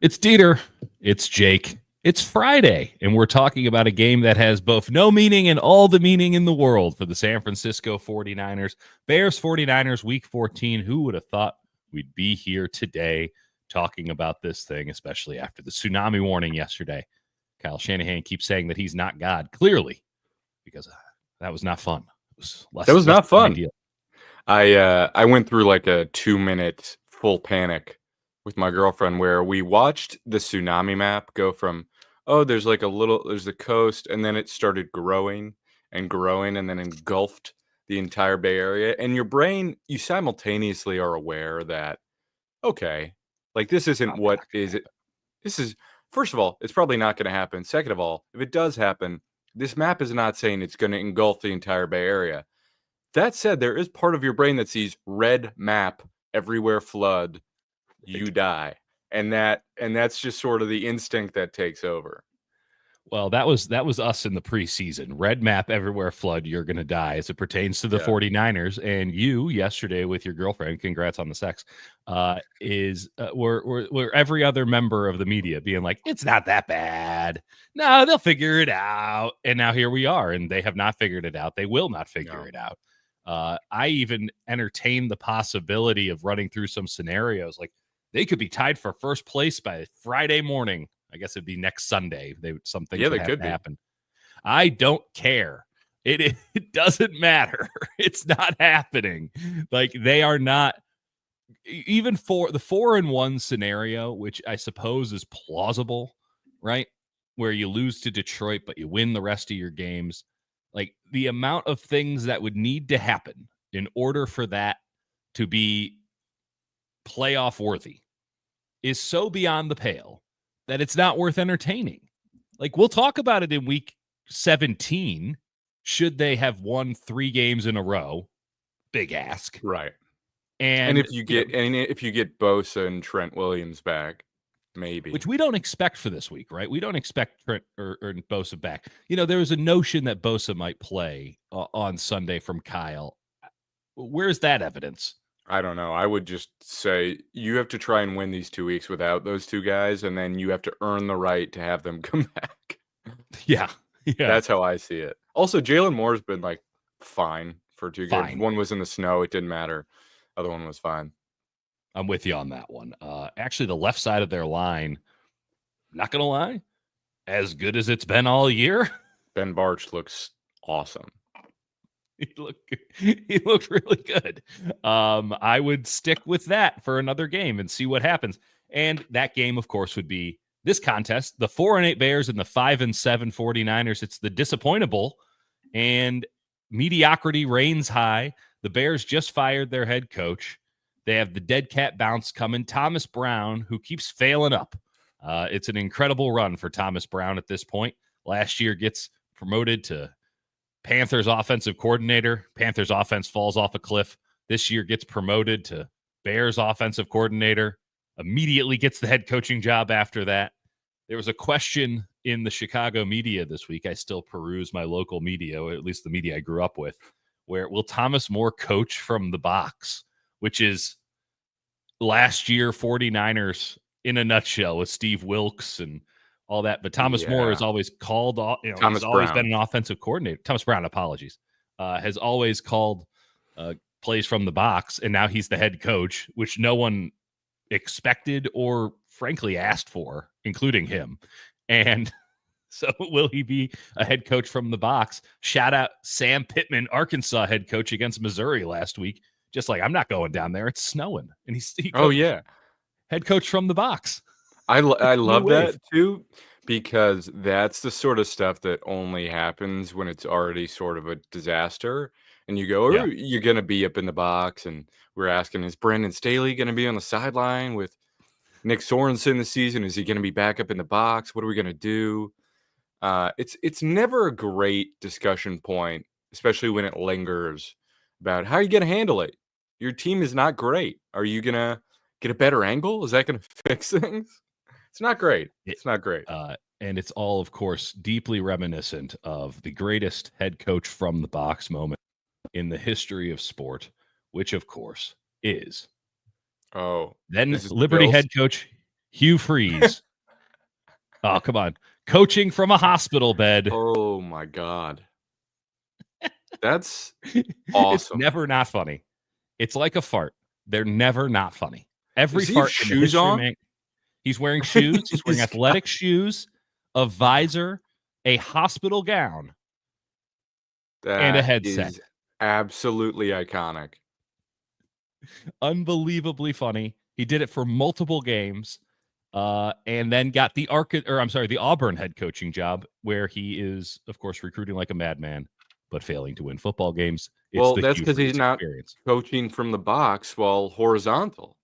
It's Dieter. It's Jake. It's Friday, and we're talking about a game that has both no meaning and all the meaning in the world for the San Francisco 49ers. Bears 49ers week 14. Who would have thought we'd be here today talking about this thing, especially after the tsunami warning yesterday? Kyle Shanahan keeps saying that he's not God, clearly, because that was not fun. That was not fun. Ideal. I went through like a 2-minute full panic with my girlfriend where we watched the tsunami map go from, there's the coast, and then it started growing and growing and then engulfed the entire Bay Area. And your brain, you simultaneously are aware that, okay, like this isn't what is it. This is, first of all, it's probably not going to happen. Second of all, if it does happen, this map is not saying it's going to engulf the entire Bay Area. That said, there is part of your brain that sees red map, everywhere flood, you die. And that's just sort of the instinct that takes over. Well, that was us in the preseason. Red map, everywhere flood, you're going to die as it pertains to the 49ers. And you yesterday with your girlfriend, congrats on the sex, were every other member of the media being like, it's not that bad. No, they'll figure it out. And now here we are, and they have not figured it out. They will not figure it out. I even entertained the possibility of running through some scenarios. Like they could be tied for first place by Friday morning. I guess it'd be next Sunday. Something could happen. I don't care. It doesn't matter. It's not happening. Like they are not, even for the 4-1 scenario, which I suppose is plausible, right? Where you lose to Detroit, but you win the rest of your games. Like the amount of things that would need to happen in order for that to be playoff worthy is so beyond the pale that it's not worth entertaining. Like we'll talk about it in week 17. Should they have won 3 games in a row? Big ask. Right. And if you get Bosa and Trent Williams back, maybe. Which we don't expect for this week, right? We don't expect Trent or Bosa back. There was a notion that Bosa might play on Sunday from Kyle. Where's that evidence? I don't know. I would just say you have to try and win these 2 weeks without those two guys, and then you have to earn the right to have them come back. Yeah. That's how I see it. Also, Jalen Moore's been like fine for 2 games. One was in the snow. It didn't matter. Other one was fine. I'm with you on that one. Actually, the left side of their line, not going to lie, as good as it's been all year. Ben Bartch looks awesome. He looked really good. I would stick with that for another game and see what happens. And that game, of course, would be this contest, the 4-8 Bears and the 5-7 49ers. It's the disappointable, and mediocrity reigns high. The Bears just fired their head coach. They have the dead cat bounce coming. Thomas Brown, who keeps failing up. It's an incredible run for Thomas Brown at this point. Last year gets promoted to Panthers offensive coordinator. Panthers offense falls off a cliff. This year gets promoted to Bears offensive coordinator. Immediately gets the head coaching job after that. There was a question in the Chicago media this week. I still peruse my local media, or at least the media I grew up with, where will Thomas Moore coach from the box, which is last year 49ers in a nutshell with Steve Wilkes and all that. But Thomas Moore has always called, he's always been an offensive coordinator. Thomas Brown, apologies, has always called plays from the box, and now he's the head coach, which no one expected or frankly asked for, including him. And so will he be a head coach from the box? Shout out Sam Pittman, Arkansas head coach against Missouri last week. Just like, I'm not going down there. It's snowing. And head coach from the box. I love that too, because that's the sort of stuff that only happens when it's already sort of a disaster. And you go, you're going to be up in the box. And we're asking, is Brandon Staley going to be on the sideline with Nick Sorensen this season? Is he going to be back up in the box? What are we going to do? It's never a great discussion point, especially when it lingers, about how are you going to handle it? Your team is not great. Are you going to get a better angle? Is that going to fix things? It's not great. It's not great. And it's all, of course, deeply reminiscent of the greatest head coach from the box moment in the history of sport, which, of course, is Liberty Bills head coach Hugh Freeze. Oh, come on. Coaching from a hospital bed. Oh my God. That's It's awesome. never not funny. It's like a fart. They're never not funny. Every Does he have fart in the shoes history of on? man. He's wearing shoes. He's wearing He's athletic shoes, a visor, a hospital gown, and a That headset. is absolutely iconic. Unbelievably funny. He did it for multiple games, and then got the Auburn head coaching job, where he is, of course, recruiting like a madman, but failing to win football games. It's Well, the that's Hugh because he's Freeze not experience. coaching from the box while horizontal.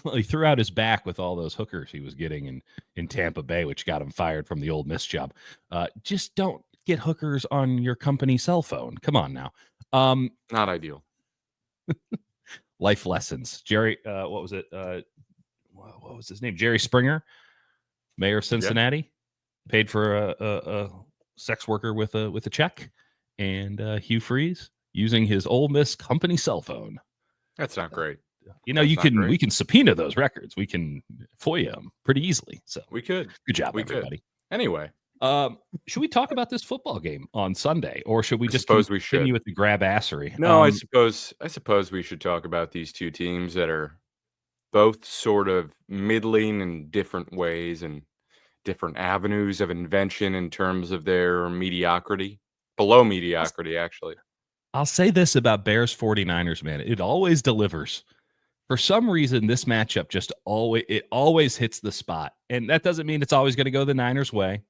Well, he threw out his back with all those hookers he was getting in Tampa Bay, which got him fired from the Ole Miss job. Just don't get hookers on your company cell phone. Come on now. Not ideal. Life lessons. Jerry, what was it? What was his name? Jerry Springer, mayor of Cincinnati, paid for a sex worker with a check, and Hugh Freeze using his Ole Miss company cell phone. That's not great. You know, That's we can subpoena those records. We can FOIA them pretty easily. So We could. good job, We could. everybody. Anyway, Should we talk about this football game on Sunday, or should we I just suppose we should. continue with the grabassery? No, I suppose we should talk about these two teams that are both sort of middling in different ways and different avenues of invention in terms of their mediocrity. Below mediocrity, actually. I'll say this about Bears 49ers, man. It always delivers. For some reason, this matchup just always hits the spot. And that doesn't mean it's always going to go the Niners' way.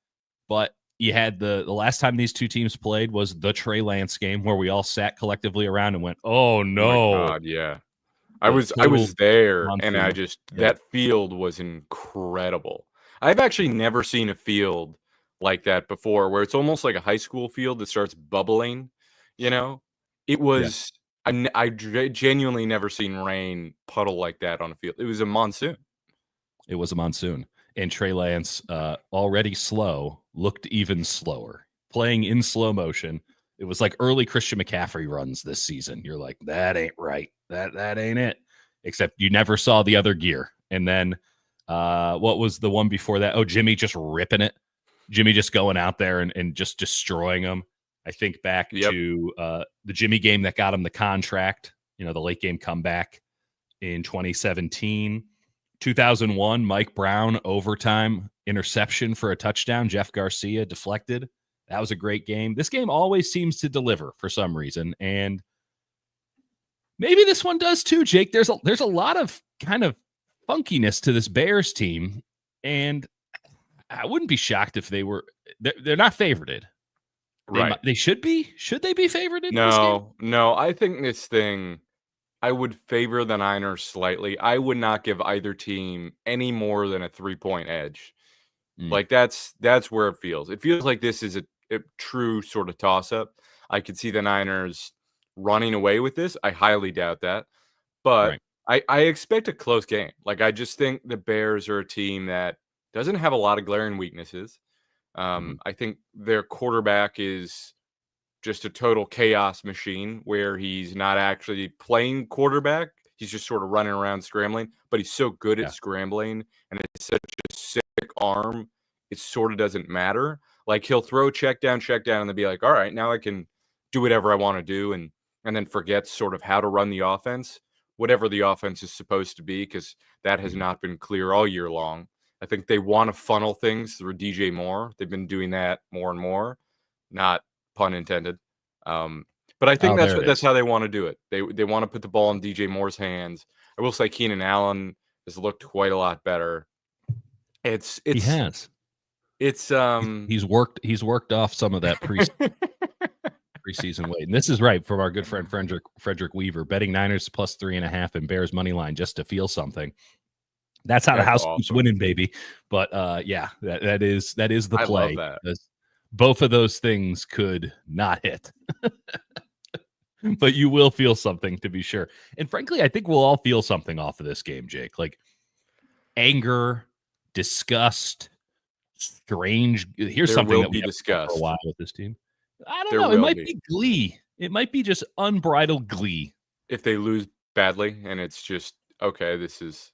But you had the last time these two teams played was the Trey Lance game, where we all sat collectively around and went, "Oh no!" Oh my God, yeah. I The was total there, and I monsoon. just Yeah. that field was incredible. I've actually never seen a field like that before, where it's almost like a high school field that starts bubbling. You know, it was. Genuinely never seen rain puddle like that on a field. It was a monsoon. It was a monsoon, and Trey Lance, already slow, looked even slower, playing in slow motion. It was like early Christian McCaffrey runs this season. You're like, that ain't right. That ain't it. Except you never saw the other gear. And then, what was the one before that? Oh, Jimmy just ripping it. Jimmy just going out there and just destroying them. I think back to the Jimmy game that got him the contract. You know, the late game comeback in 2017. 2001, Mike Brown overtime interception for a touchdown. Jeff Garcia deflected. That was a great game. This game always seems to deliver for some reason, and maybe this one does too, Jake. There's a lot of kind of funkiness to this Bears team, and I wouldn't be shocked if they're not favorited. Right. They should be. Should they be favored in this game? No. I think this thing, I would favor the Niners slightly. I would not give either team any more than a 3-point edge. Like that's where it feels. It feels like this is a true sort of toss-up. I could see the Niners running away with this. I highly doubt that. But I expect a close game. Like, I just think the Bears are a team that doesn't have a lot of glaring weaknesses. I think their quarterback is just a total chaos machine, where he's not actually playing quarterback. He's just sort of running around scrambling, but he's so good at scrambling, and it's such a sick arm. It sort of doesn't matter. Like, he'll throw check down, and then be like, all right, now I can do whatever I want to do. And then forgets sort of how to run the offense, whatever the offense is supposed to be, because that has not been clear all year long. I think they want to funnel things through DJ Moore. They've been doing that more and more, not pun intended. But I think that's how they want to do it. They want to put the ball in DJ Moore's hands. I will say Keenan Allen has looked quite a lot better. He has. He's worked off some of that preseason weight. And this is right from our good friend Frederick Weaver, betting Niners plus 3.5 and Bears money line just to feel something. That's how the house keeps winning, baby. But that is the play. I love that. Both of those things could not hit. But you will feel something, to be sure. And frankly, I think we'll all feel something off of this game, Jake. Like anger, disgust, strange. Here's there something will that we be discussed for a while with this team. I don't know. It might be glee. It might be just unbridled glee. If they lose badly and it's just, okay, this is...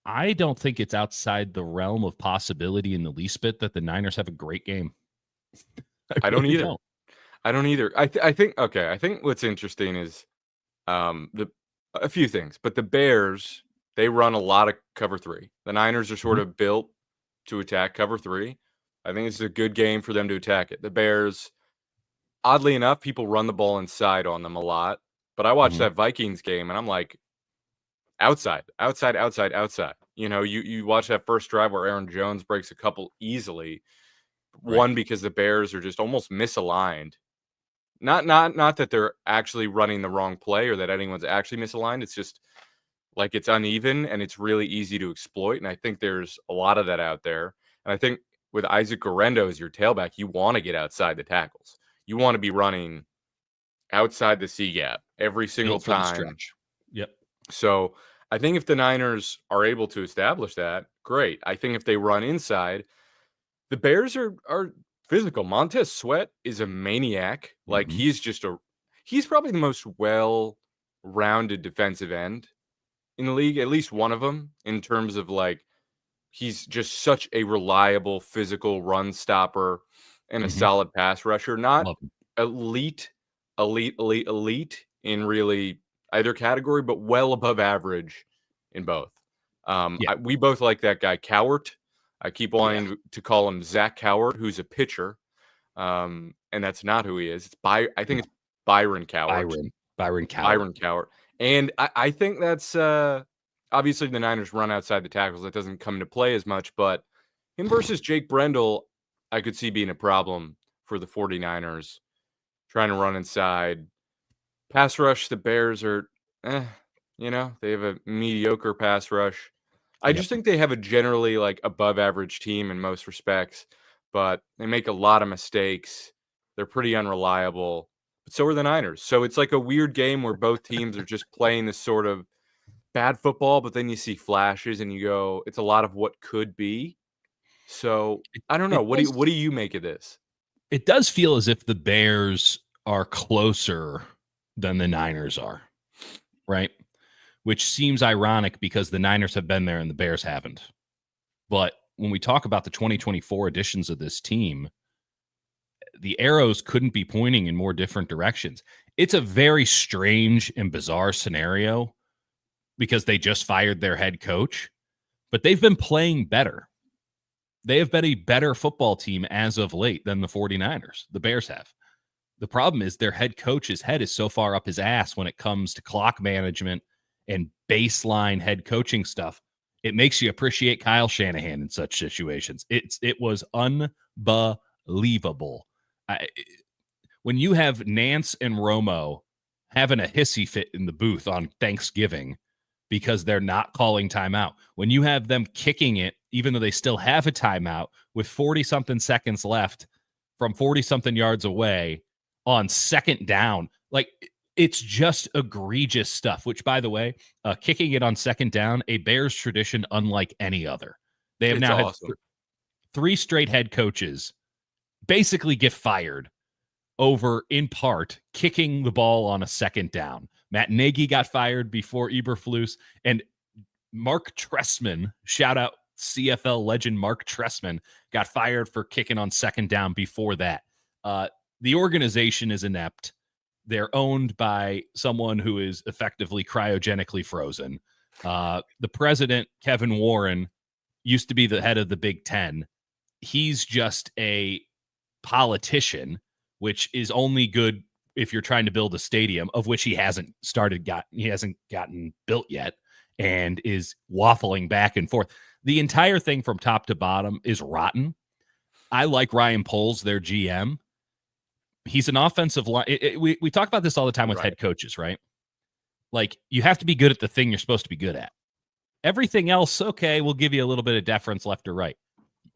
I don't think it's outside the realm of possibility in the least bit that the Niners have a great game. I don't really either. don't. I don't either. I think okay. I think what's interesting is the a few things, but the Bears, they run a lot of cover three. The Niners are sort Mhm. of built to attack cover three. I think it's a good game for them to attack it. The Bears, oddly enough, people run the ball inside on them a lot. But I watched Mhm. that Vikings game and I'm like, outside, outside, outside, outside. You know, you watch that first drive where Aaron Jones breaks a couple easily. Right. One, because the Bears are just almost misaligned. Not that they're actually running the wrong play or that anyone's actually misaligned. It's just like it's uneven and it's really easy to exploit. And I think there's a lot of that out there. And I think with Isaac Guerrero as your tailback, you want to get outside the tackles. You want to be running outside the C gap every single Built for the time. stretch. Yep. So I think if the Niners are able to establish that, great. I think if they run inside, the Bears are physical. Montez Sweat is a maniac. Like Mhm. he's probably the most well-rounded defensive end in the league, at least one of them, in terms of like he's just such a reliable physical run stopper and a Mhm. solid pass rusher. Not Love him. elite, elite in really either category, but well above average in both. Yeah. We both like that guy Cowart. I keep Yeah. wanting to call him Zach Cowart, who's a pitcher, and that's not who he is. I think No. it's Byron Cowart. Byron Cowart. Byron Cowart. And I think that's obviously the Niners run outside the tackles. That doesn't come into play as much, but him versus Jake Brendel, I could see being a problem for the 49ers trying to run inside. Pass rush, the Bears are, they have a mediocre pass rush. I Yep. just think they have a generally like above average team in most respects, but they make a lot of mistakes. They're pretty unreliable. But so are the Niners. So it's like a weird game where both teams are just playing this sort of bad football, but then you see flashes and you go, it's a lot of what could be. So It I don't know. it does What do you make of this? it does feel as if the Bears are closer than the Niners are, right? Which seems ironic because the Niners have been there and the Bears haven't. But when we talk about the 2024 editions of this team, the arrows couldn't be pointing in more different directions. It's a very strange and bizarre scenario because they just fired their head coach, but they've been playing better. They have been a better football team as of late than the 49ers. The Bears have. The problem is their head coach's head is so far up his ass when it comes to clock management and baseline head coaching stuff. It makes you appreciate Kyle Shanahan in such situations. It was unbelievable. When you have Nance and Romo having a hissy fit in the booth on Thanksgiving because they're not calling timeout, when you have them kicking it, even though they still have a timeout with 40 something seconds left from 40 something yards away on second down, like it's just egregious stuff, which by the way, kicking it on second down, a Bears tradition unlike any other. They have It's now had awesome. three straight head coaches basically get fired over, in part, kicking the ball on a second down. Matt Nagy got fired before Eberflus, and Mark Trestman, shout out CFL legend Mark Trestman, got fired for kicking on second down before that. The organization is inept. They're owned by someone who is effectively cryogenically frozen. The president, Kevin Warren, used to be the head of the Big Ten. He's just a politician, which is only good if you're trying to build a stadium, of which he hasn't gotten built yet, and is waffling back and forth. The entire thing from top to bottom is rotten. I like Ryan Poles, their GM. He's an offensive line. We talk about this all the time with head coaches, right? Like, you have to be good at the thing you're supposed to be good at. Everything else, okay, we'll give you a little bit of deference left or right.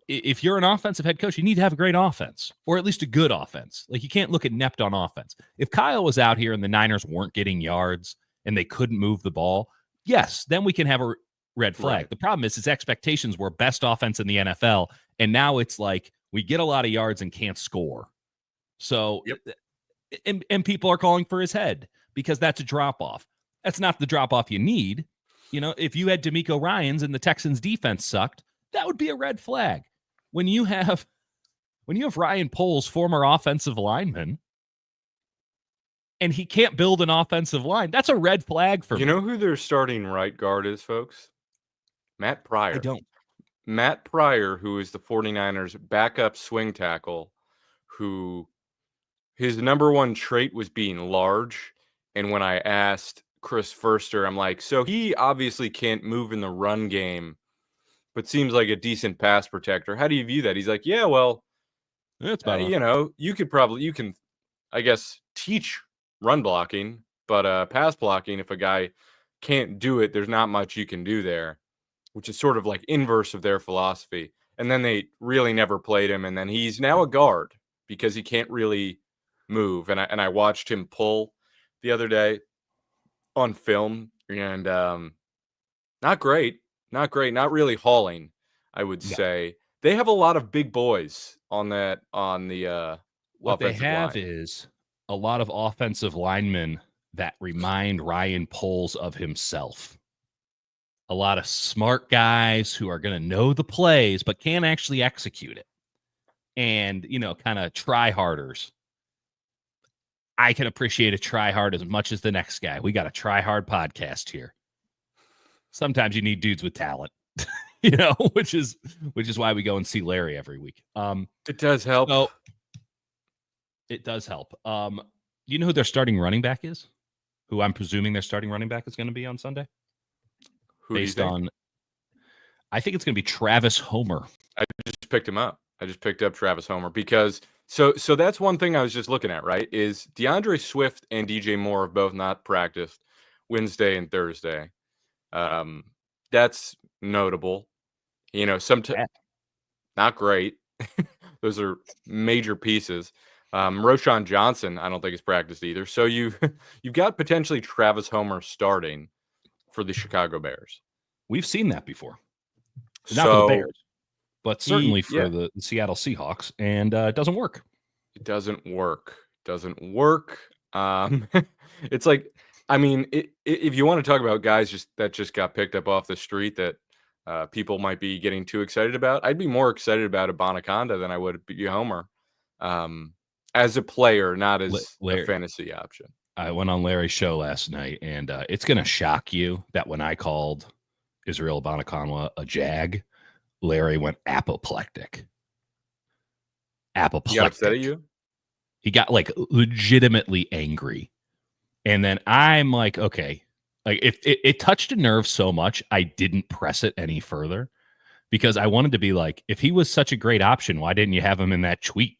If you're an offensive head coach, you need to have a great offense, or at least a good offense. Like, you can't look inept on offense. If Kyle was out here and the Niners weren't getting yards and they couldn't move the ball, yes, then we can have a red flag. Right. The problem is his expectations were best offense in the NFL, and now it's like we get a lot of yards and can't score. So, Yep. and people are calling for his head because that's a drop off. That's not the drop off you need. If you had D'Amico Ryans and the Texans defense sucked, that would be a red flag. When you have Ryan Poles, former offensive lineman, and he can't build an offensive line, that's a red flag for me. You know who their starting right guard is, folks? Matt Pryor. I don't. Matt Pryor, who is the 49ers backup swing tackle, who his number one trait was being large. And when I asked Chris Furster, I'm like, so he obviously can't move in the run game, but seems like a decent pass protector. How do you view that? He's like, yeah, well, That's about you can, I guess, teach run blocking, but pass blocking, if a guy can't do it, there's not much you can do there, which is sort of like inverse of their philosophy. And then they really never played him. And then he's now a guard because he can't really move. And I watched him pull the other day on film, and not great, not really hauling, I would say. They have a lot of big boys on the what they have line. is a lot of offensive linemen that remind Ryan Poles of himself. A lot of smart guys who are going to know the plays but can't actually execute it. And, kind of try-harders. I can appreciate a try-hard as much as the next guy. We got a try-hard podcast here. Sometimes you need dudes with talent, which is why we go and see Larry every week. It does help. So, it does help. You know who their starting running back is? Who I'm presuming their starting running back is going to be on Sunday? Based on, I think it's going to be Travis Homer. I just picked him up. I just picked up Travis Homer because so that's one thing I was just looking at, right? Is DeAndre Swift and DJ Moore have both not practiced Wednesday and Thursday. That's notable. Not great. Those are major pieces. Roschon Johnson, I don't think has practiced either. So you've got potentially Travis Homer starting for the Chicago Bears. We've seen that before. Not for the Bears, but certainly for the Seattle Seahawks, and it doesn't work. It doesn't work. It's like, I mean, if you want to talk about guys that just got picked up off the street that people might be getting too excited about, I'd be more excited about Abanikanda than I would be Homer as a player, not as a fantasy option. I went on Larry's show last night, and it's going to shock you that when I called Israel Abanikanda a jag, Larry went apoplectic. He got upset at you? He got legitimately angry. And then I'm like, okay, it touched a nerve so much, I didn't press it any further because I wanted to be like, if he was such a great option, why didn't you have him in that tweet?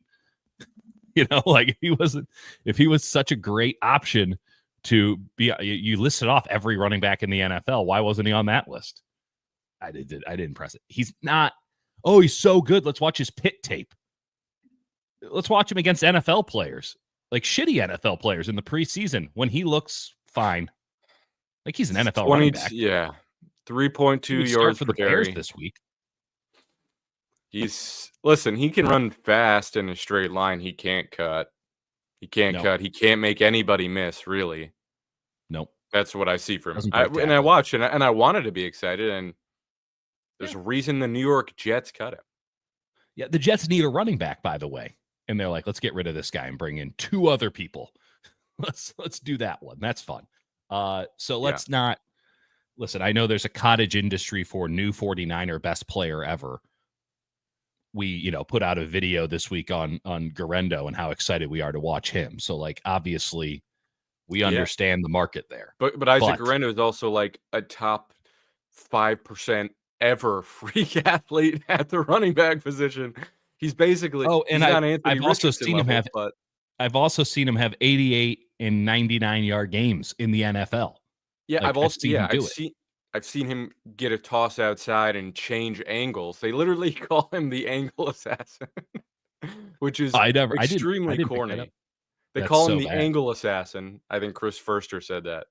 If he was such a great option to be, you listed off every running back in the NFL. Why wasn't he on that list? I didn't press it. He's not. Oh, he's so good. Let's watch his pit tape. Let's watch him against NFL players, like shitty NFL players in the preseason when he looks fine. Like he's an NFL running back. Yeah. 3.2 yards for the Bears this week. He can run fast in a straight line. He can't cut. He can't make anybody miss, really. Nope. That's what I see from him. I watched and I wanted to be excited, and there's a reason the New York Jets cut him. Yeah, the Jets need a running back, by the way. And they're like, let's get rid of this guy and bring in two other people. Let's do that one. That's fun. So let's not listen. I know there's a cottage industry for new 49er best player ever. We, put out a video this week on Garendo and how excited we are to watch him. So obviously we understand the market there. But Isaac Garendo is also like a top 5% ever freak athlete at the running back position. He's basically I've also seen him have 88 and 99 yard games in the NFL. Yeah, I've seen him get a toss outside and change angles. They literally call him the angle assassin, which is extremely corny. They call him the angle assassin. I think Chris Furster said that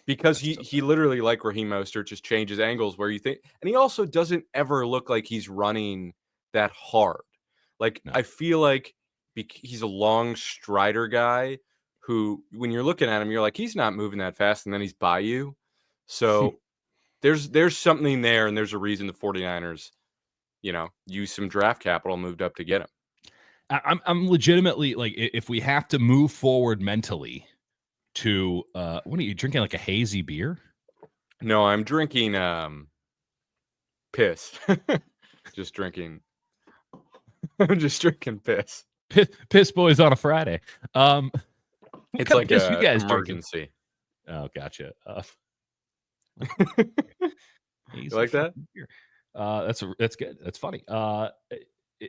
because he literally, like Raheem Mostert, just changes angles where you think, and he also doesn't ever look like he's running that hard. I feel like he's a long strider guy who, when you're looking at him, you're like, he's not moving that fast, and then he's by you. So there's something there, and there's a reason the 49ers, use some draft capital, moved up to get him. I'm legitimately like, if we have to move forward mentally to what are you drinking, like a hazy beer? No, I'm drinking piss. Just drinking. I'm just drinking piss. Piss boys on a Friday. It's like piss a you guys emergency. drinking? Oh, gotcha. You like that? Beer. That's good. That's funny.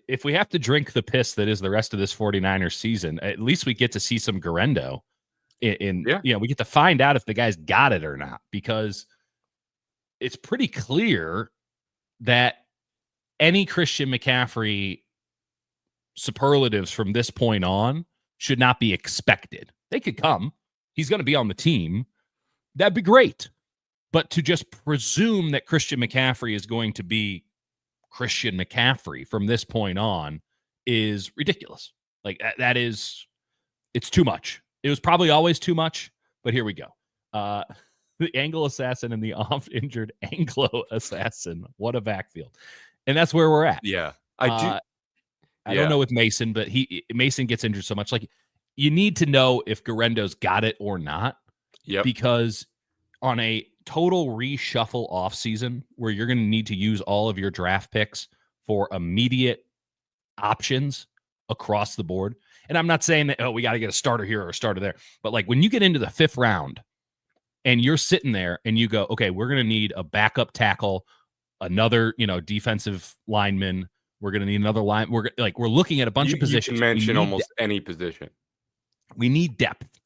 If we have to drink the piss that is the rest of this 49ers season, at least we get to see some Guerendo we get to find out if the guy's got it or not, because it's pretty clear that any Christian McCaffrey superlatives from this point on should not be expected. They could come. He's going to be on the team. That'd be great. But to just presume that Christian McCaffrey is going to be Christian McCaffrey from this point on is ridiculous. Like it's too much. It was probably always too much, but here we go. The Anglo Assassin and the oft-injured Anglo Assassin. What a backfield. And that's where we're at. Yeah. I don't know with Mason, but Mason gets injured so much. Like, you need to know if Guerendo's got it or not. Yep. Because on a total reshuffle offseason where you're going to need to use all of your draft picks for immediate options across the board. And I'm not saying that, we got to get a starter here or a starter there. But like, when you get into the 5th round and you're sitting there and you go, okay, we're going to need a backup tackle, another, defensive lineman. We're going to need another line. We're looking at a bunch of positions. You can mention almost any position. We need depth.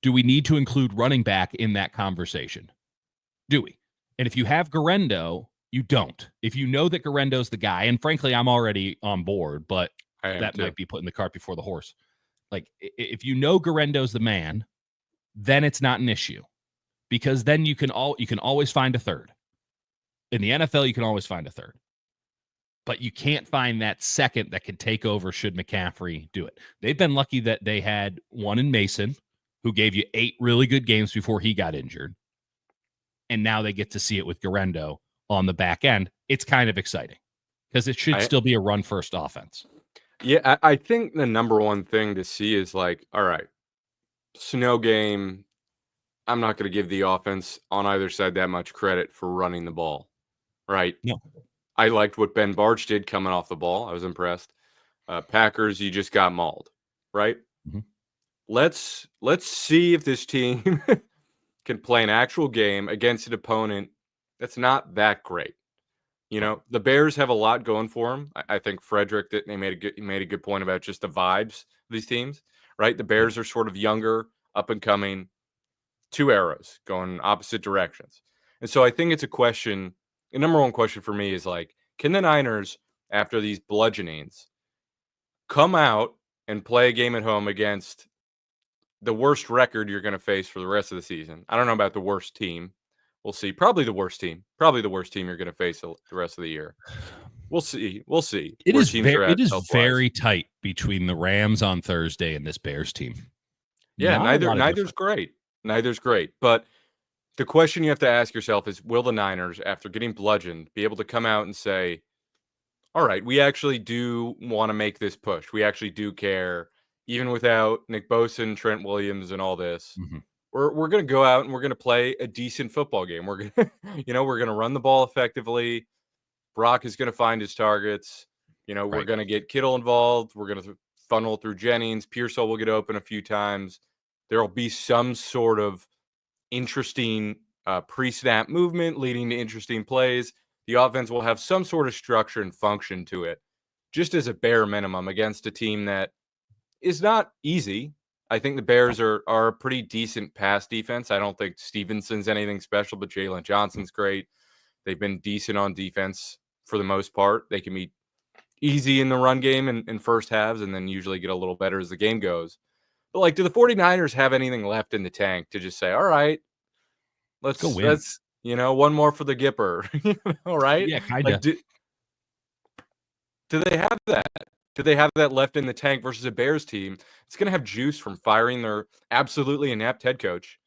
Do we need to include running back in that conversation? Do we? And if you have Guerendo, you don't. If you know that Guerendo's the guy, and frankly, I'm already on board, but that might be putting the cart before the horse. Like, if you know Guerendo's the man, then it's not an issue, because then you can always find a third. In the NFL, you can always find a third. But you can't find that second that can take over should McCaffrey do it. They've been lucky that they had one in Mason, who gave you 8 really good games before he got injured. And now they get to see it with Guerendo on the back end. It's kind of exciting because it should still be a run-first offense. Yeah, I think the number one thing to see is like, all right, snow game. I'm not going to give the offense on either side that much credit for running the ball, right? No. I liked what Ben Barch did coming off the ball. I was impressed. Packers, you just got mauled, right? Mm-hmm. Let's see if this team can play an actual game against an opponent that's not that great. The Bears have a lot going for them. I think Frederick, that he made a good point about just the vibes of these teams, right? The Bears are sort of younger, up and coming, 2 arrows going opposite directions. And so I think it's a question. The number one question for me is like, can the Niners, after these bludgeonings, come out and play a game at home against the worst record you're going to face for the rest of the season? I don't know about the worst team. We'll see. Probably the worst team you're going to face the rest of the year. We'll see. It is very tight between the Rams on Thursday and this Bears team. Yeah, neither's great. Neither's great. But the question you have to ask yourself is, will the Niners, after getting bludgeoned, be able to come out and say, all right, we actually do want to make this push. We actually do care, even without Nick Bosa and Trent Williams and all this. Mm-hmm. We're going to go out and we're going to play a decent football game. We're going to, we're going to run the ball effectively. Brock is going to find his targets. We're going to get Kittle involved. We're going to funnel through Jennings. Pearsall will get open a few times. There will be some sort of interesting pre-snap movement leading to interesting plays. The offense will have some sort of structure and function to it, just as a bare minimum against a team that is not easy. I think the Bears are a pretty decent pass defense. I don't think Stevenson's anything special, but Jalen Johnson's great. They've been decent on defense for the most part. They can be easy in the run game in first halves and then usually get a little better as the game goes. But like, do the 49ers have anything left in the tank to just say, all right, let's go win. Let's, one more for the Gipper. All right. Yeah, kind of. Like, do they have that? Do they have that left in the tank versus a Bears team? It's going to have juice from firing their absolutely inept head coach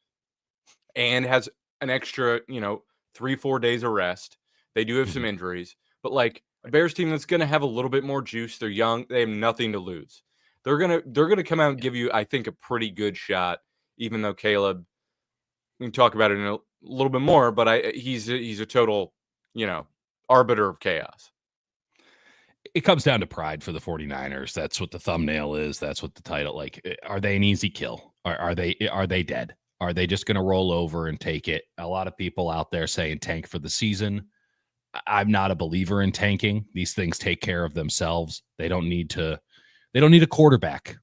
and has an extra, 3-4 days of rest. They do have some injuries, but like a Bears team that's going to have a little bit more juice. They're young. They have nothing to lose. They're gonna come out and give you, I think, a pretty good shot. Even though Caleb, we can talk about it in a little bit more, but he's a total, arbiter of chaos. It comes down to pride for the 49ers. That's what the thumbnail is. That's what the title. Like, are they an easy kill? Are they dead? Are they just going to roll over and take it? A lot of people out there saying tank for the season. I'm not a believer in tanking. These things take care of themselves. They don't need a quarterback.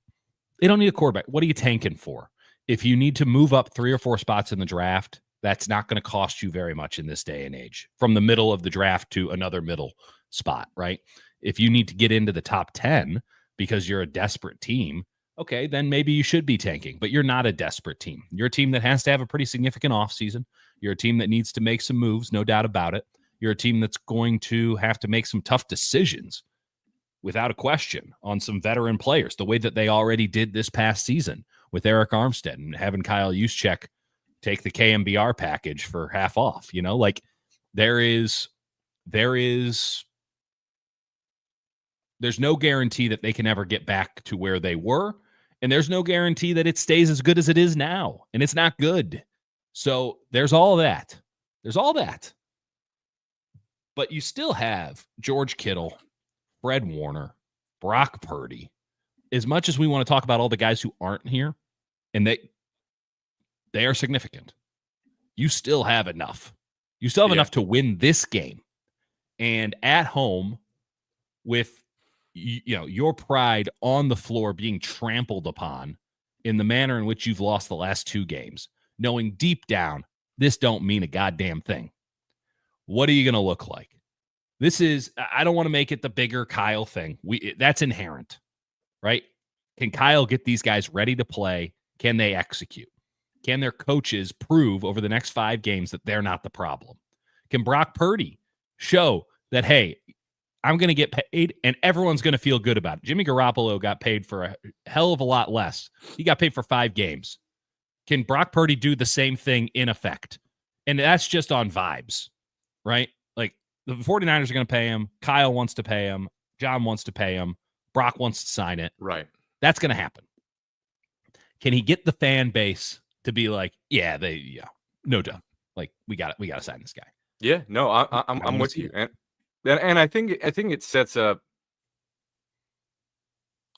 They don't need a quarterback. What are you tanking for? If you need to move up 3 or 4 spots in the draft, that's not going to cost you very much in this day and age, from the middle of the draft to another middle spot, right? If you need to get into the top 10 because you're a desperate team, okay, then maybe you should be tanking, but you're not a desperate team. You're a team that has to have a pretty significant offseason. You're a team that needs to make some moves, no doubt about it. You're a team that's going to have to make some tough decisions, without a question, on some veteran players, the way that they already did this past season with Eric Armstead and having Kyle Juszczyk take the KMBR package for half off. Like there's no guarantee that they can ever get back to where they were. And there's no guarantee that it stays as good as it is now. And it's not good. So there's all that. But you still have George Kittle, Fred Warner, Brock Purdy. As much as we want to talk about all the guys who aren't here, and they are significant, you still have enough. You still have enough to win this game. And at home, with your pride on the floor being trampled upon in the manner in which you've lost the last 2 games, knowing deep down this don't mean a goddamn thing. What are you going to look like? I don't want to make it the bigger Kyle thing. That's inherent, right? Can Kyle get these guys ready to play? Can they execute? Can their coaches prove over the next 5 games that they're not the problem? Can Brock Purdy show that, hey, I'm going to get paid and everyone's going to feel good about it? Jimmy Garoppolo got paid for a hell of a lot less. He got paid for 5 games. Can Brock Purdy do the same thing in effect? And that's just on vibes, right? Like the 49ers are going to pay him. Kyle wants to pay him. John wants to pay him. Brock wants to sign it. Right. That's going to happen. Can he get the fan base to be like, no doubt. Like we got to sign this guy. Yeah, no, I'm with you. And I think it sets up.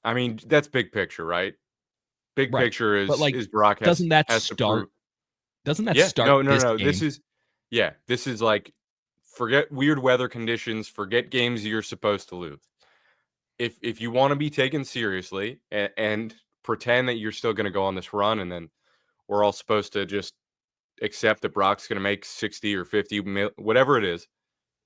I mean, that's big picture, right? Big picture is, but like, is Brock doesn't that start? Doesn't that start? No. Game? This is like, forget weird weather conditions, forget games you're supposed to lose. If you want to be taken seriously and pretend that you're still going to go on this run, and then we're all supposed to just accept that Brock's going to make 60 or 50, whatever it is.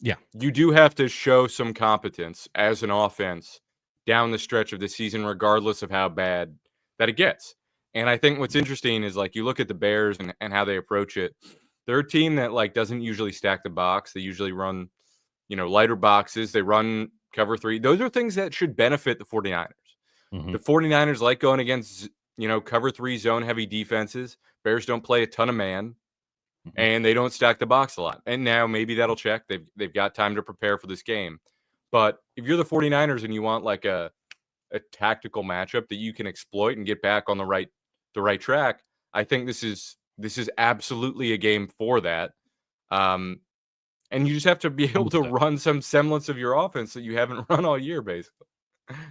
Yeah. You do have to show some competence as an offense down the stretch of the season, regardless of how bad that it gets. And I think what's interesting is, like, you look at the Bears and how they approach it. They're a team that, like, doesn't usually stack the box. They usually run, lighter boxes. They run cover 3. Those are things that should benefit the 49ers. Mm-hmm. The 49ers like going against, cover 3 zone heavy defenses. Bears don't play a ton of man. And they don't stack the box a lot. And now maybe that'll check. They've got time to prepare for this game. But if you're the 49ers and you want like a tactical matchup that you can exploit and get back on the right track, I think this is absolutely a game for that. And you just have to be able to run some semblance of your offense that you haven't run all year, basically.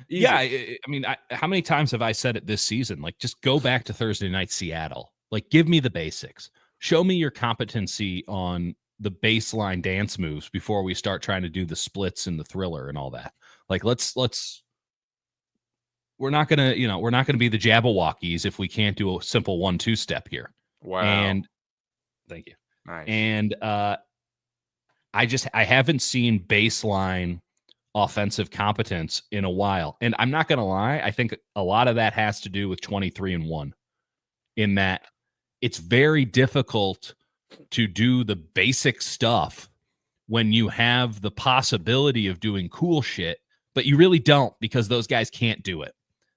Easy. Yeah, I mean, how many times have I said it this season? Like, just go back to Thursday night Seattle. Like, give me the basics. Show me your competency on the baseline dance moves before we start trying to do the splits and the thriller and all that. Like, we're not gonna be the Jabberwockies if we can't do a simple 1-2 step here. Wow. And thank you. Nice. And I haven't seen baseline offensive competence in a while. And I'm not gonna lie, I think a lot of that has to do with 23-1, in that it's very difficult to do the basic stuff when you have the possibility of doing cool shit, but you really don't, because those guys can't do it.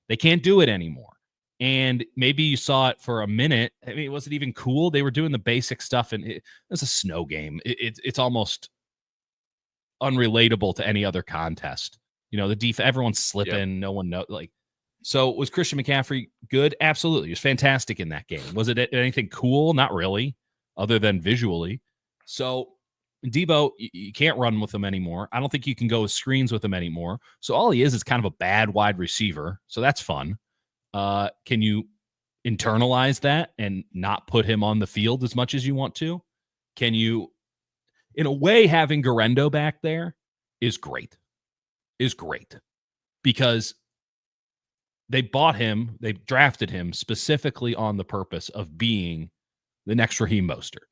They can't do it anymore. And maybe you saw it for a minute. I mean, it wasn't even cool. They were doing the basic stuff, and it was a snow game. It's almost unrelatable to any other contest. The everyone's slipping. Yep. No one knows. So was Christian McCaffrey good? Absolutely. He was fantastic in that game. Was it anything cool? Not really, other than visually. So Debo, you can't run with him anymore. I don't think you can go with screens with him anymore. So all he is kind of a bad wide receiver. So that's fun. Can you internalize that and not put him on the field as much as you want to? Can you, in a way, having Garendo back there is great. Because they bought him, they drafted him specifically on the purpose of being the next Raheem Mostert.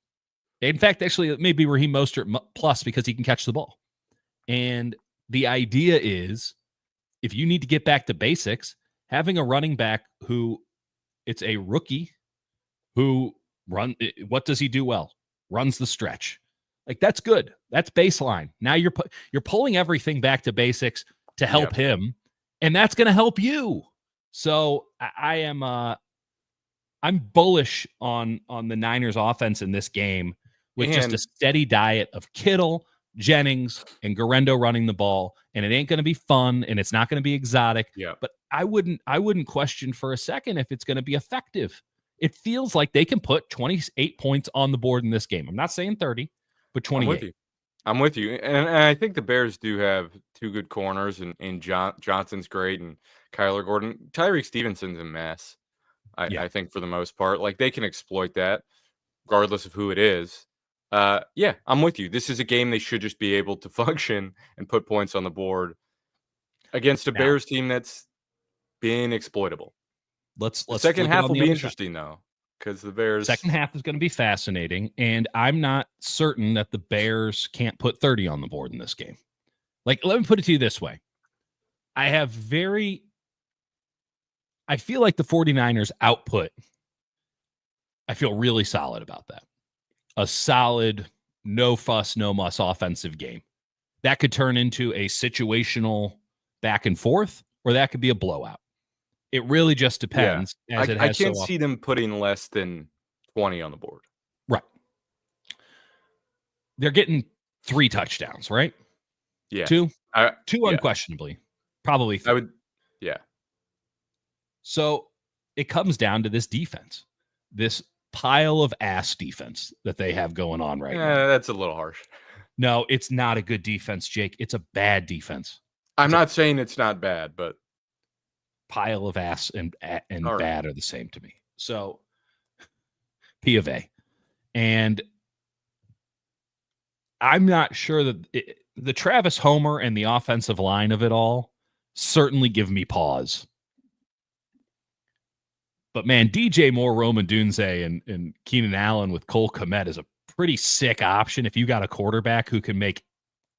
In fact, actually, it may be Raheem Mostert plus because he can catch the ball. And the idea is, if you need to get back to basics, having a running back who it's a rookie who what does he do well? Runs the stretch. That's good. That's baseline. Now you're pulling everything back to basics to help him, and that's going to help you. So I'm bullish on the Niners offense in this game with just a steady diet of Kittle, Jennings, and Garendo running the ball, and it ain't going to be fun and it's not going to be exotic. Yeah. But I wouldn't question for a second if it's going to be effective. It feels like they can put 28 points on the board in this game. I'm not saying 30, but 28. I'm with you. And I think the Bears do have two good corners, and Johnson's great, and Kyler Gordon. Tyreek Stevenson's a mess, I think, for the most part. They can exploit that, regardless of who it is. I'm with you. This is a game they should just be able to function and put points on the board against a Bears team that's been exploitable. Let's the second half will be interesting, though. Because the Bears... Second half is going to be fascinating, and I'm not certain that the Bears can't put 30 on the board in this game. Let me put it to you this way. I feel like the 49ers output, I feel really solid about that. A solid, no fuss, no muss offensive game. That could turn into a situational back and forth, or that could be a blowout. It really just depends. I can't see them putting less than 20 on the board. Right. They're getting 3 touchdowns, right? Yeah. 2? 2 unquestionably. Probably 3. I would, yeah. So it comes down to this defense. This pile of ass defense that they have going on right now. That's a little harsh. No, it's not a good defense, Jake. It's a bad defense. I'm not saying it's not bad, but pile of ass and right. Bad are the same to me. So P of A. And I'm not sure that the Travis Homer and the offensive line of it all certainly give me pause. But man, DJ Moore, Roman Dunze, and Keenan Allen with Cole Kmet is a pretty sick option if you got a quarterback who can make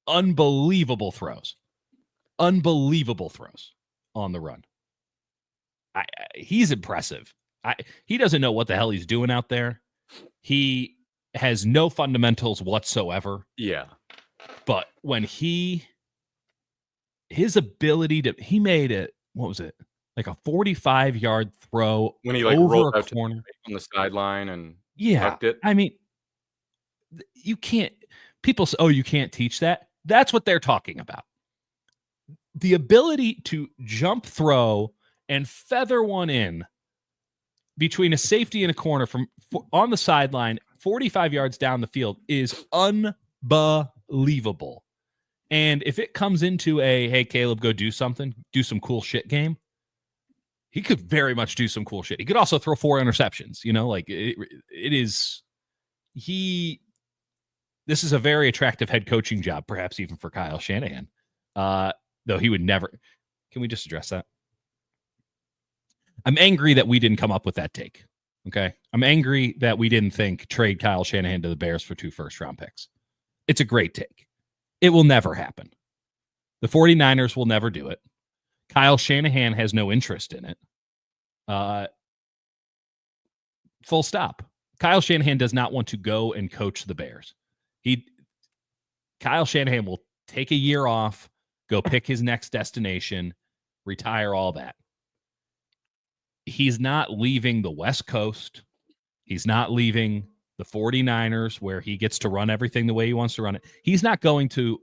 unbelievable throws on the run. He's impressive. He doesn't know what the hell he's doing out there. He has no fundamentals whatsoever. Yeah. But when his ability he made it, what was it? Like a 45-yard throw when he over rolled a out corner on the sideline and tucked it. I mean, you can't. People say, "Oh, you can't teach that." That's what they're talking about. The ability to jump, throw, and feather one in between a safety and a corner from on the sideline, 45 yards down the field is unbelievable. And if it comes into a, hey, Caleb, go do something, do some cool shit game, he could very much do some cool shit. He could also throw 4 interceptions, this is a very attractive head coaching job, perhaps even for Kyle Shanahan. Though he would never, can we just address that? I'm angry that we didn't come up with that take. Okay. I'm angry that we didn't think trade Kyle Shanahan to the Bears for 2 first-round picks. It's a great take. It will never happen. The 49ers will never do it. Kyle Shanahan has no interest in it. Full stop. Kyle Shanahan does not want to go and coach the Bears. Kyle Shanahan will take a year off, go pick his next destination, retire, all that. he's not leaving the West Coast. He's not leaving the 49ers where he gets to run everything the way he wants to run it. He's not going to,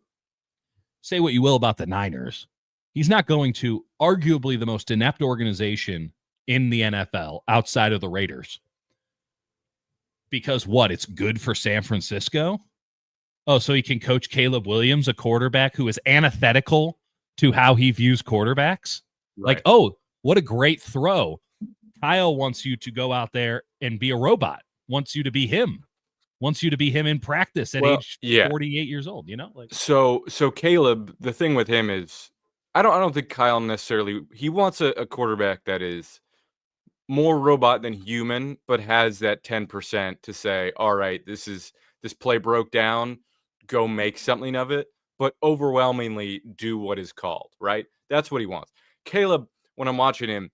say what you will about the Niners, he's not going to arguably the most inept organization in the NFL outside of the Raiders. Because what? It's good for San Francisco? Oh, so he can coach Caleb Williams, a quarterback who is antithetical to how he views quarterbacks? Right. Like, oh, what a great throw. Kyle wants you to go out there and be a robot, wants you to be him, wants you to be him in practice at age 48 years old, you know? Like, so Caleb, the thing with him is I don't think Kyle necessarily, he wants a quarterback that is more robot than human, but has that 10% to say, all right, this play broke down, go make something of it, but overwhelmingly do what is called, right? That's what he wants. Caleb, when I'm watching him,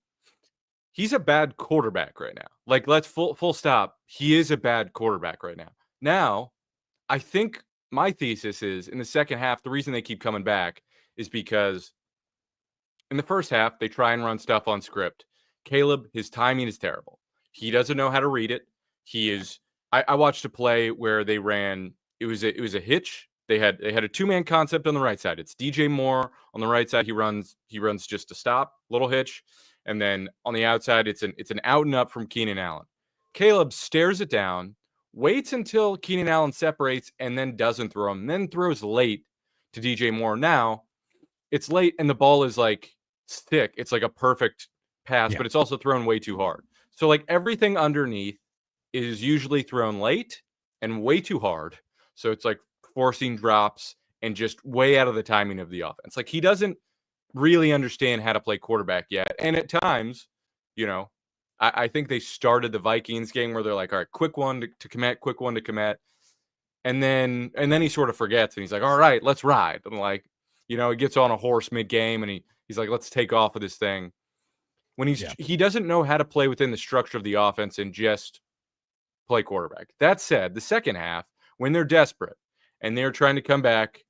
he's a bad quarterback right now. Like, let's full stop. He is a bad quarterback right now. Now, I think my thesis is in the second half, the reason they keep coming back is because in the first half, they try and run stuff on script. Caleb, his timing is terrible. He doesn't know how to read it. He is. I watched a play where they ran. It was a hitch. They had a two-man concept on the right side. It's DJ Moore on the right side. He runs just to stop, little hitch, and then on the outside, it's an out and up from Keenan Allen. Caleb stares it down, waits until Keenan Allen separates, and then doesn't throw him. Then throws late to DJ Moore. Now it's late, and the ball is like thick. It's like a perfect pass, but it's also thrown way too hard. So like everything underneath is usually thrown late and way too hard. So it's like forcing drops and just way out of the timing of the offense. Like he doesn't really understand how to play quarterback yet. And at times, you know, I think they started the Vikings game where they're like, all right, quick one to commit, quick one to commit. And then he sort of forgets and he's like, all right, let's ride. And like, you know, he gets on a horse mid-game and he's like, let's take off of this thing. When he doesn't know how to play within the structure of the offense and just play quarterback. That said, the second half, when they're desperate and they're trying to come back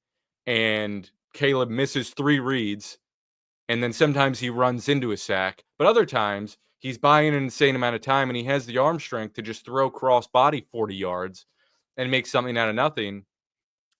and Caleb misses 3 reads and then sometimes he runs into a sack, but other times he's buying an insane amount of time and he has the arm strength to just throw cross body 40 yards and make something out of nothing.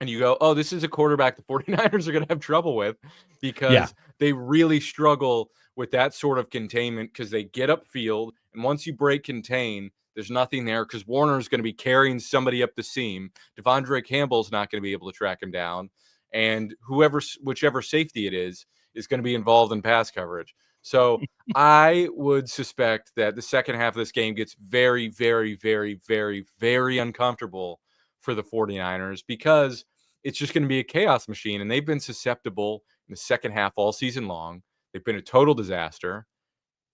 And you go, oh, this is a quarterback the 49ers are going to have trouble with because they really struggle with that sort of containment because they get upfield. And once you break contain, there's nothing there because Warner is going to be carrying somebody up the seam. Devondre Campbell's not going to be able to track him down. And whichever safety it is going to be involved in pass coverage. So I would suspect that the second half of this game gets very, very, very, very, very uncomfortable for the 49ers because it's just going to be a chaos machine. And they've been susceptible in the second half all season long. They've been a total disaster.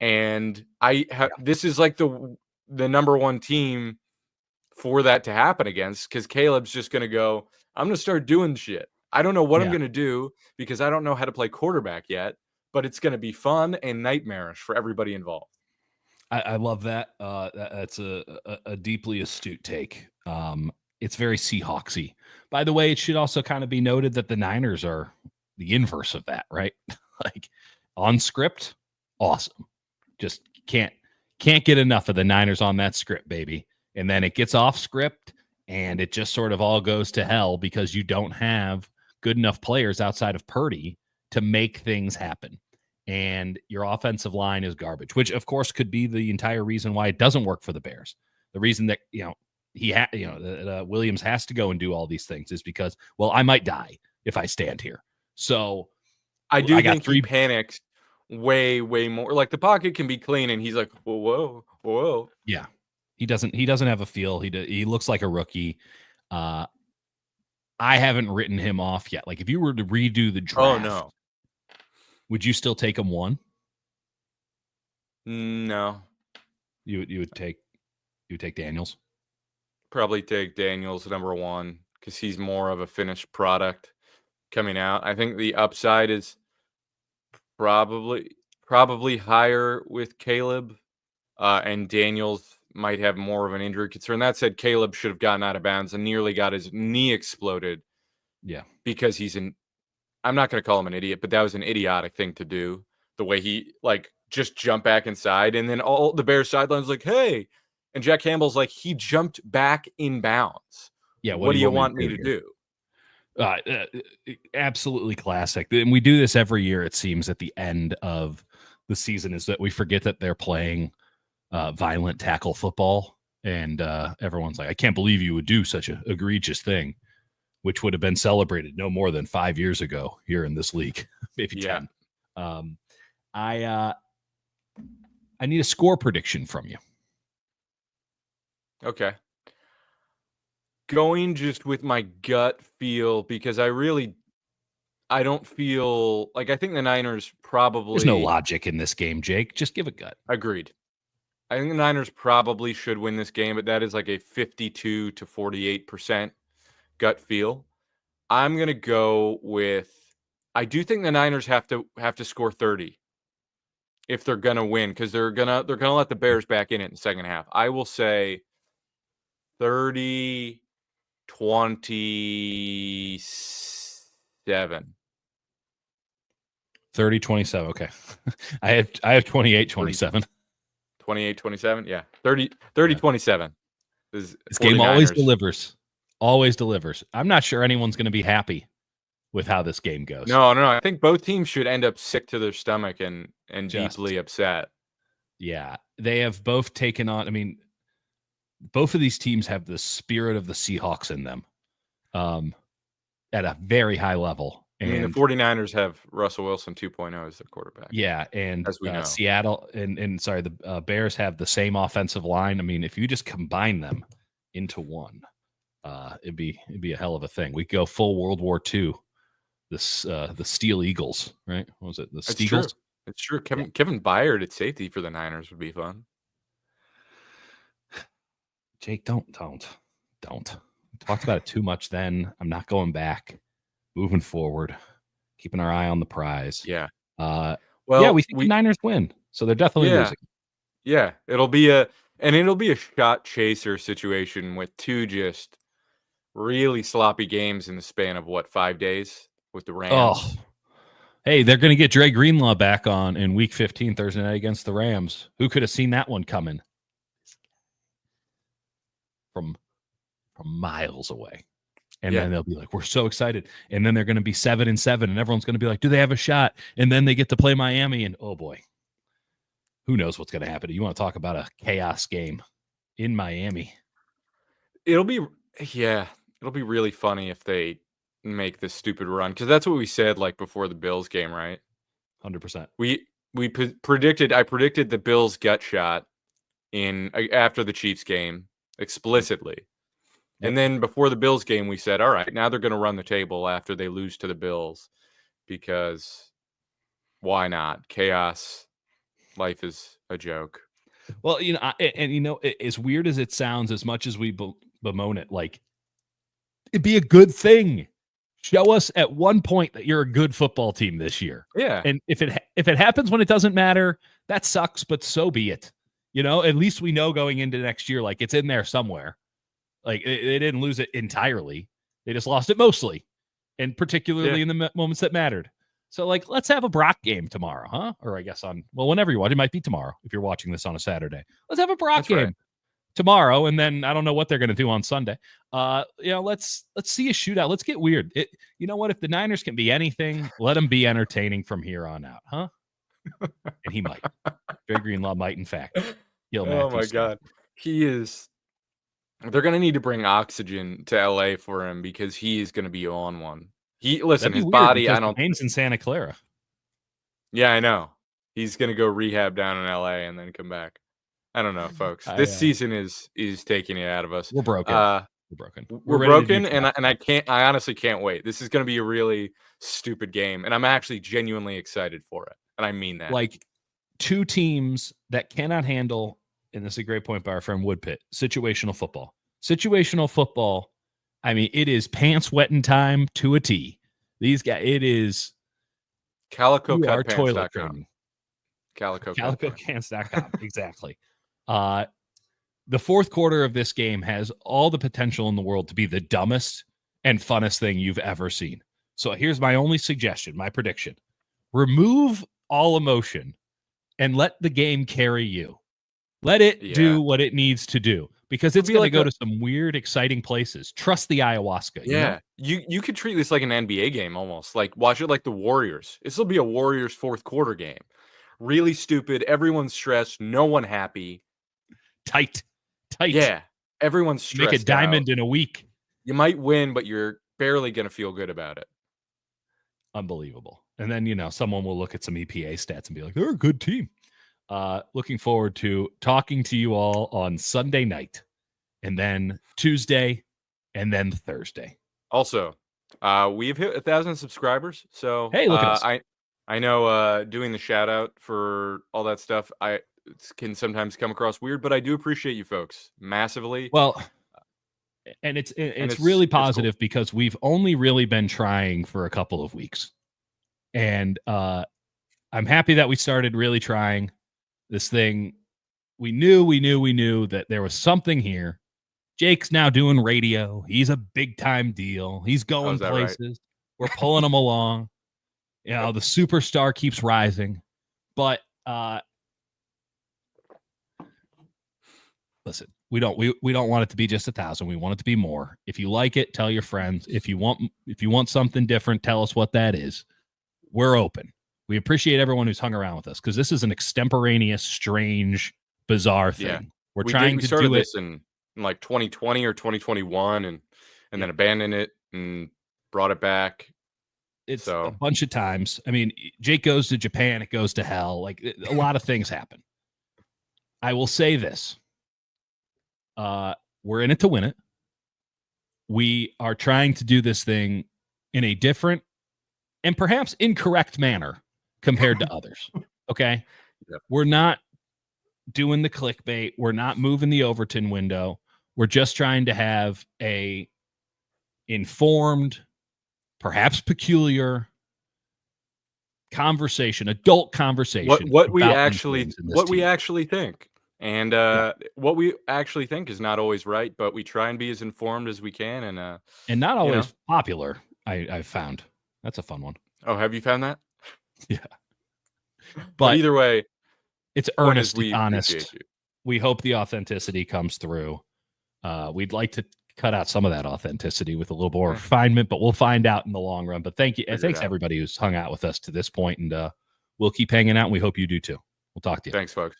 And this is like the number one team for that to happen against because Caleb's just going to go, I'm going to start doing shit. I don't know what I'm going to do because I don't know how to play quarterback yet, but it's going to be fun and nightmarish for everybody involved. I love that. That's a deeply astute take. It's very Seahawksy. By the way, it should also kind of be noted that the Niners are the inverse of that, right? Like on script, awesome. Just can't get enough of the Niners on that script, baby. And then it gets off script and it just sort of all goes to hell because you don't have good enough players outside of Purdy to make things happen. And your offensive line is garbage, which of course could be the entire reason why it doesn't work for the Bears. The reason that, Williams has to go and do all these things is because, well, I might die if I stand here. So I think he panics way, way more. Like the pocket can be clean and he's like, whoa. Yeah. He doesn't have a feel. He looks like a rookie. I haven't written him off yet. Like if you were to redo the draft, would you still take him 1? No. You would take Daniels? Probably take Daniels number 1 because he's more of a finished product coming out. I think the upside is probably higher with Caleb, and Daniels might have more of an injury concern. That said, Caleb should have gotten out of bounds and nearly got his knee exploded. Yeah. Because I'm not going to call him an idiot, but that was an idiotic thing to do. The way he, like, just jump back inside. And then all the Bears sidelines like, hey. And Jack Campbell's like, he jumped back in bounds. Yeah, What do you want me to do? Absolutely classic. And we do this every year, it seems, at the end of the season, is that we forget that they're playing violent tackle football. And everyone's like, I can't believe you would do such an egregious thing, which would have been celebrated no more than 5 years ago here in this league, maybe 10. I need a score prediction from you. Okay. Going just with my gut feel, because I don't feel like, I think the Niners probably. There's no logic in this game, Jake. Just give a gut. Agreed. I think the Niners probably should win this game, but that is like a 52 to 48% gut feel. I'm going to go with, I do think the Niners have to score 30 if they're going to win, because they're going to let the Bears back in it in the second half. I will say 30-27. 30-27. Okay. I have 28-27. 28-27. Yeah. 30-27. This game always delivers. Always delivers. I'm not sure anyone's going to be happy with how this game goes. No. I think both teams should end up sick to their stomach and deeply upset. Yeah. They have both taken on, I mean, both of these teams have the spirit of the Seahawks in them at a very high level. And I mean, the 49ers have Russell Wilson 2.0 as their quarterback. Yeah, and as we know. Seattle the Bears have the same offensive line. I mean, if you just combine them into one, it'd be a hell of a thing. We go full World War II. The Steel Eagles, right? What was it? The Steagles? It's true. Kevin Byard at safety for the Niners would be fun. Jake, don't. We talked about it too much then. I'm not going back. Moving forward, keeping our eye on the prize. Yeah. We think the Niners win, so they're definitely losing. Yeah, it'll be a shot chaser situation with two just really sloppy games in the span of 5 days with the Rams. Oh, hey, they're going to get Dre Greenlaw back on in Week 15 Thursday night against the Rams. Who could have seen that one coming? From miles away. And then they'll be like, we're so excited. And then they're going to be 7-7, and everyone's going to be like, do they have a shot? And then they get to play Miami, and oh boy, who knows what's going to happen? You want to talk about a chaos game in Miami? It'll be really funny if they make this stupid run, because that's what we said like before the Bills game, right? 100%. I predicted the Bills gut shot after the Chiefs game explicitly. And then before the Bills game, we said, all right, now they're going to run the table after they lose to the Bills, because why not? Chaos. Life is a joke. Well, as weird as it sounds, as much as we bemoan it, like, it'd be a good thing. Show us at one point that you're a good football team this year. Yeah. And if it happens when it doesn't matter, that sucks, but so be it. At least we know going into next year, like, it's in there somewhere. Like, they didn't lose it entirely. They just lost it mostly, and particularly in the moments that mattered. So, like, let's have a Brock game tomorrow, huh? Or I guess whenever you watch. It might be tomorrow if you're watching this on a Saturday. Let's have a Brock game tomorrow, and then I don't know what they're going to do on Sunday. Let's see a shootout. Let's get weird. You know what? If the Niners can be anything, let them be entertaining from here on out, huh? And he might. Dre Greenlaw might, in fact. Oh, my God. He is... They're going to need to bring oxygen to LA for him, because he is going to be on one. His body, I don't... Pain's in Santa Clara. Yeah, I know. He's going to go rehab down in LA and then come back. I don't know, folks. This season is taking it out of us. We're broken. We're broken, and I honestly can't wait. This is going to be a really stupid game, and I'm actually genuinely excited for it. And I mean that. Like, two teams that cannot handle, and this is a great point by our friend Woodpit, situational football. Situational football, I mean, it is pants wetting time to a T. These guys, it is CalicoCutPants.com. CalicoCutPants.com, exactly. The fourth quarter of this game has all the potential in the world to be the dumbest and funnest thing you've ever seen. So here's my only suggestion, my prediction. Remove all emotion and let the game carry you. Let it do what it needs to do, because it's going to go to some weird, exciting places. Trust the ayahuasca. Yeah. You could treat this like an NBA game almost. Like, watch it like the Warriors. This will be a Warriors fourth quarter game. Really stupid. Everyone's stressed. No one happy. Tight. Yeah. Everyone's stressed. Make a diamond in a week. You might win, but you're barely going to feel good about it. Unbelievable. And then, someone will look at some EPA stats and be like, they're a good team. Looking forward to talking to you all on Sunday night, and then Tuesday, and then Thursday. Also, we've hit 1,000 subscribers. So hey, look at us. I know doing the shout out for all that stuff can sometimes come across weird, but I do appreciate you folks massively. Well, and it's really positive, cool, because we've only really been trying for a couple of weeks, and I'm happy that we started really trying this thing. We knew that there was something here. Jake's now doing radio. He's a big time deal. He's going places. Right? We're pulling him along. The superstar keeps rising. But listen, we don't want it to be just 1,000. We want it to be more. If you like it, tell your friends. If you want something different, tell us what that is. We're open. We appreciate everyone who's hung around with us, because this is an extemporaneous, strange, bizarre thing. Yeah. We're trying to do it in like 2020 or 2021, and then abandoned it and brought it back. It's a bunch of times. I mean, Jake goes to Japan, it goes to hell. Like, a lot of things happen. I will say this. We're in it to win it. We are trying to do this thing in a different and perhaps incorrect manner compared to others. Okay. Yep. We're not doing the clickbait. We're not moving the Overton window. We're just trying to have a informed, perhaps peculiar conversation, adult conversation. What we actually think. And what we actually think is not always right, but we try and be as informed as we can, and not always popular. I've found that's a fun one. Oh, have you found that? Yeah. But either way, it's earnest, honest. We hope the authenticity comes through. We'd like to cut out some of that authenticity with a little more refinement, but we'll find out in the long run. But thanks everybody who's hung out with us to this point, and we'll keep hanging out, and we hope you do too. We'll talk to you. Thanks, folks.